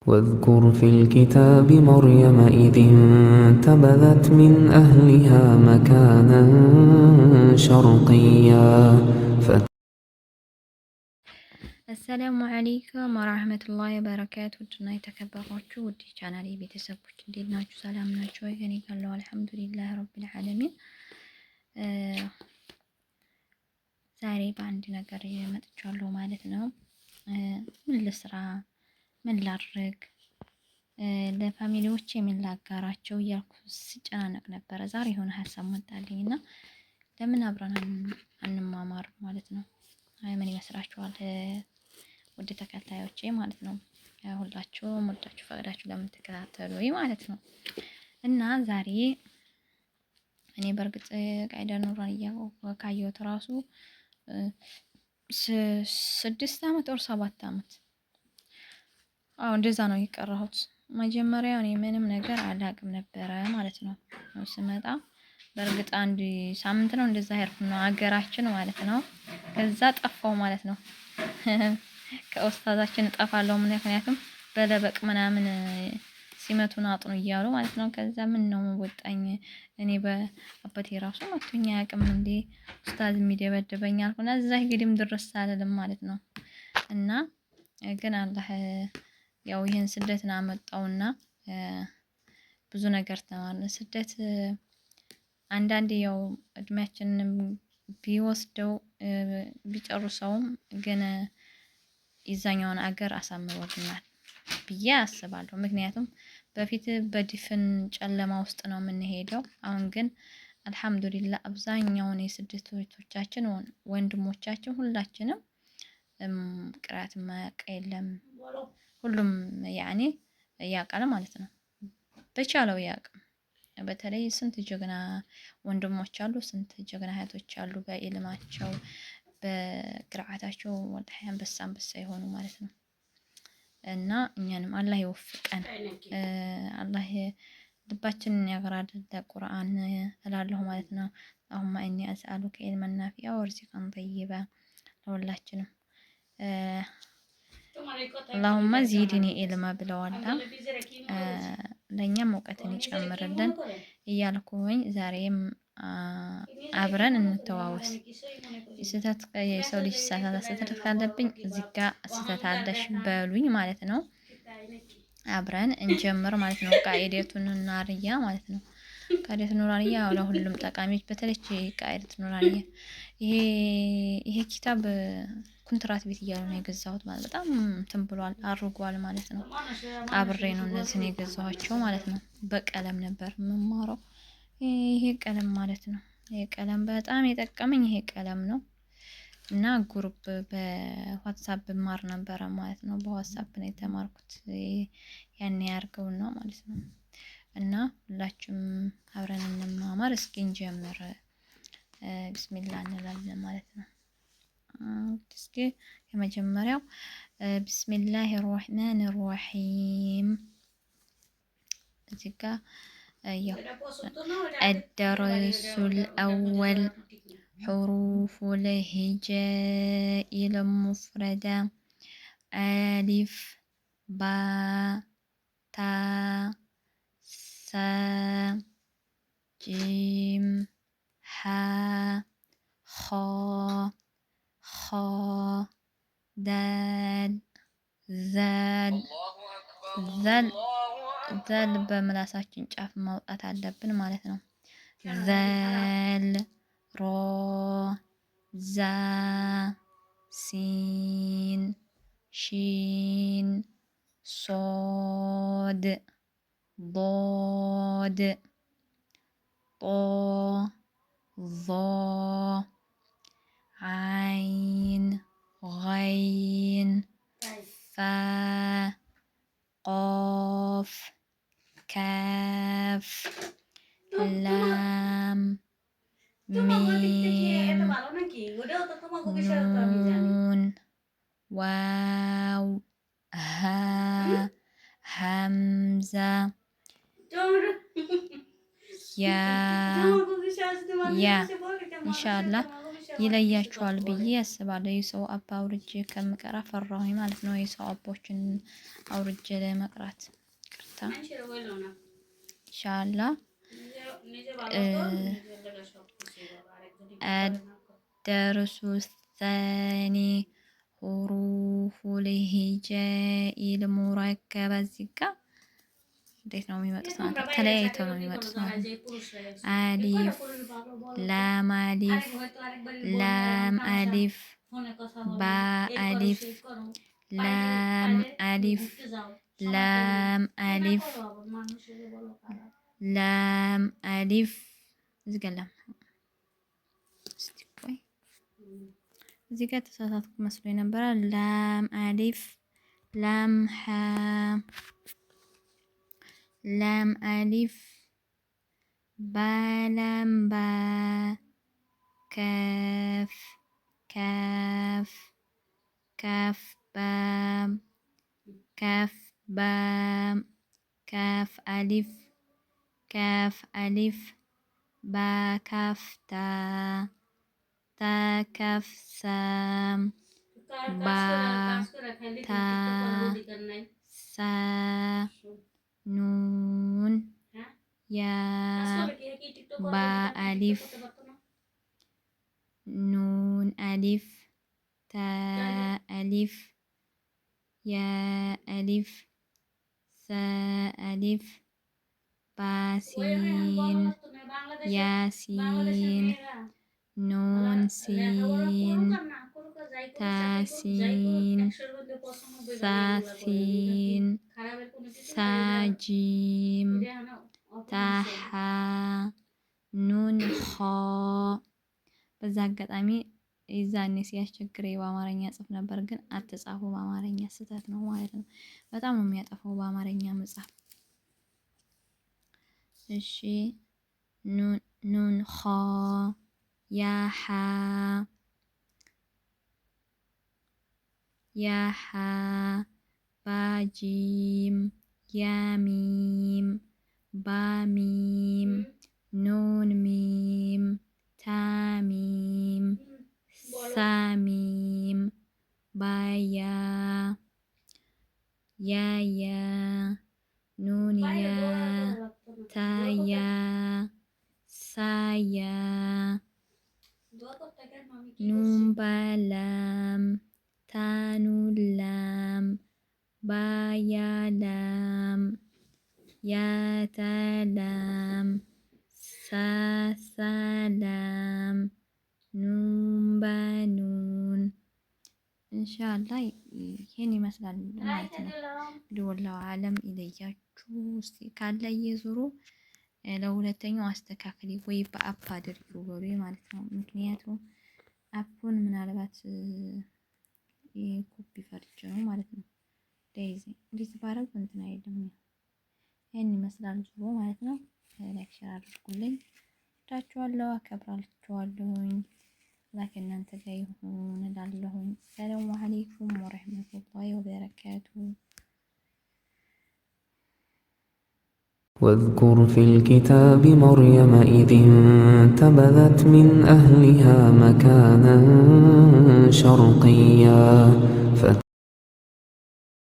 واذكر في الكتاب مريم إذ انتبذت من أهلها مكانا شرقيا አሰላሙ አለይኩም ወራህመቱላሂ ወበረካቱ። ውድና የተከበራችሁ ውድ ቻናሌ ቤተሰቦች እንዴት ናችሁ? ሰላም ናችሁ ወይ? ከኔ ጋር አልሐምዱሊላህ ረቢል ዓለሚን። ዛሬ በአንድ ነገር መጥቻለሁ ማለት ነው። ምን ልስራ፣ ምን ላድርግ፣ ለፋሚሊዎች ምን ላጋራቸው እያልኩ ስጨናነቅ ነበረ። ዛሬ የሆነ ሀሳብ መጣልኝና ለምን አብረን አንማማር ማለት ነው። ምን ይመስላችኋል? ውድ ተከታዮቼ ማለት ነው። ሁላችሁም ወዳችሁ ፈቅዳችሁ ለምትከታተሉ ማለት ነው። እና ዛሬ እኔ በእርግጥ ቃይዳ ኑራን ካየሁት ራሱ 6 አመት ወር 7 አመት እንደዛ ነው የቀረሁት። መጀመሪያ እኔ ምንም ነገር አላውቅም ነበረ ማለት ነው። ስመጣ በእርግጥ አንድ ሳምንት ነው እንደዛ ሄድኩ ነው ሀገራችን ማለት ነው። ከዛ ጠፋው ማለት ነው። ከኡስታዛችን እጠፋለሁ ምክንያቱም በለበቅ ምናምን ሲመቱን አጥኑ እያሉ ማለት ነው። ከዛ ምን ነው ወጣኝ እኔ በአባቴ ራሱ መቶኛ ያቅም እንዴ ኡስታዝ የሚደበድበኝ አልኩና እዛ ግድም ድረስ አልልም ማለት ነው። እና ግን አላህ ያው ይሄን ስደትን አመጣውና ብዙ ነገር ተማርን። ስደት አንዳንዴ ያው እድሜያችንን ቢወስደው ቢጨርሰውም ግን የዛኛውን አገር አሳምሮልናል ብዬ አስባለሁ። ምክንያቱም በፊት በድፍን ጨለማ ውስጥ ነው የምንሄደው። አሁን ግን አልሐምዱሊላህ አብዛኛውን የስደት እህቶቻችን ወንድሞቻችን ሁላችንም ቅራት ማያውቅ የለም። ሁሉም ያኔ ያውቃል ማለት ነው። በቻለው ያውቅም። በተለይ ስንት ጀግና ወንድሞች አሉ፣ ስንት ጀግና እህቶች አሉ በኢልማቸው በቅርአታቸው ወላሂ አንበሳ የሆኑ ማለት ነው። እና እኛንም አላህ ይወፍቀን፣ አላህ ልባችንን ያገራል ለቁርአን እላለሁ ማለት ነው። አሁን እኔ አስአሉከ ኢልመን ናፊዓ ወርዚቀን ጠይባ ለሁላችንም አላሁማ ዚድኒ ኢልማ ብለዋል። ለእኛም እውቀትን ይጨምርልን እያልኩኝ ዛሬም አብረን እንተዋወስ። ስህተት የሰው ልጅ ስህተት ካለብኝ እዚህ ጋር ስህተት አለሽ በሉኝ ማለት ነው። አብረን እንጀምር ማለት ነው። ቃኢደቱን ኑራንያ ማለት ነው። ቃኢደቱ ኑራንያ ለሁሉም ጠቃሚዎች በተለይ ቃኢደቱ ኑራንያ ይሄ ኪታብ ኮንትራት ቤት እያሉ ነው የገዛሁት ማለት በጣም እንትን ብሏል አርጓል ማለት ነው። አብሬ ነው እነዚህን የገዛኋቸው ማለት ነው። በቀለም ነበር የምማረው ይሄ ቀለም ማለት ነው። ይሄ ቀለም በጣም የጠቀመኝ ይሄ ቀለም ነው። እና ግሩፕ በዋትስአፕ ማር ነበረ ማለት ነው። በዋትስአፕ ነው የተማርኩት። ያን ያርገው ነው ማለት ነው። እና ሁላችሁም አብረን እንማማር እስኪ እንጀምር። ቢስሚላህ እንላለን ማለት ነው። እስኪ የመጀመሪያው ቢስሚላህ الرحمن الرحيم እዚህ ጋር الدرس الأول حروف الهجاء المفردة ألف باء تاء ثاء جيم حاء خاء خاء دال ዛል ዛል በምላሳችን ጫፍ ማውጣት አለብን ማለት ነው። ዛል ሮ ዛ ሲን ሺን ሶድ ضاد ጦ ዞ ዓይን غين فا قاف كاف لام ميم نون واو ها همزة يا إن شاء الله ይለያቸዋል ብዬ አስባለሁ። የሰው አፕ አውርጄ ከምቀራ ፈራሁኝ ማለት ነው። የሰው አፖችን አውርጄ ለመቅራት ቅርታ ኢንሻአላህ الدرس الثاني حروف الهجاء المركبة እዚህ ጋር እንዴት ነው የሚመጡት ማለት ነው? ተለያይተው ነው የሚመጡት ማለት ነው። አሊፍ ላም አሊፍ ላም አሊፍ ባ አሊፍ ላም አሊፍ ላም አሊፍ ላም አሊፍ እዚህ ጋር ላም እስቲ ቆይ እዚህ ጋር ተሳሳትኩ መስሎኝ ነበር። ላም አሊፍ ላም ሐ ላም አሊፍ با لام با كاف كاف كاف بام كاف بام كاف ألف كاف ألف با كاف تا تا كاف سام با تا سا نون يا با ألف نون ألف تا ألف يا ألف سا ألف با سين يا سين نون سين تا سين سا سين سا جيم ታሃ ኑን ኸ በዛ አጋጣሚ የዛኔ ሲያስቸግረኝ በአማርኛ ጽፍ ነበር፣ ግን አትጻፉ በአማርኛ ስህተት ነው ማለት ነው። በጣም ነው የሚያጠፋው በአማርኛ መጻፍ። እሺ ኑን ኸ ያሃ ያሃ ባጂም ያሚም ባሚም ኑን ሚም ታሚም ሳሚም ባያ ያያ ኑንያ ታያ ሳያ ኑን ባላም ታኑላም ባያላም ያታላም ሳሳላም ኑን ባኑን ኢንሻአላህ ይሄን ይመስላል ማለት ነው። እንግዲህ ወላሂ አለም ይለያችሁ። እስቲ ካለ የዙሩ ለሁለተኛው አስተካክሊ ወይ በአፕ አድርጊው በሉ ማለት ነው። ምክንያቱም አፑን ምናልባት ኮፒ ፈርጅ ነው ማለት ነው። ዴይዚ እንዴት ባረግ እንትን አይደለም። ይሄን ይመስላል ዙሩ ማለት ነው። ላይክ ሼር አድርጉልኝ። ወዳችኋለሁ፣ አከብራችኋለሁኝ። ላይክ እናንተ ጋር ይሁን እላለሁኝ። ሰላም አለይኩም ወራህመቱላሂ ወበረካቱ። واذكر في الكتاب مريم إذ انتبذت من أهلها مكانا شرقيا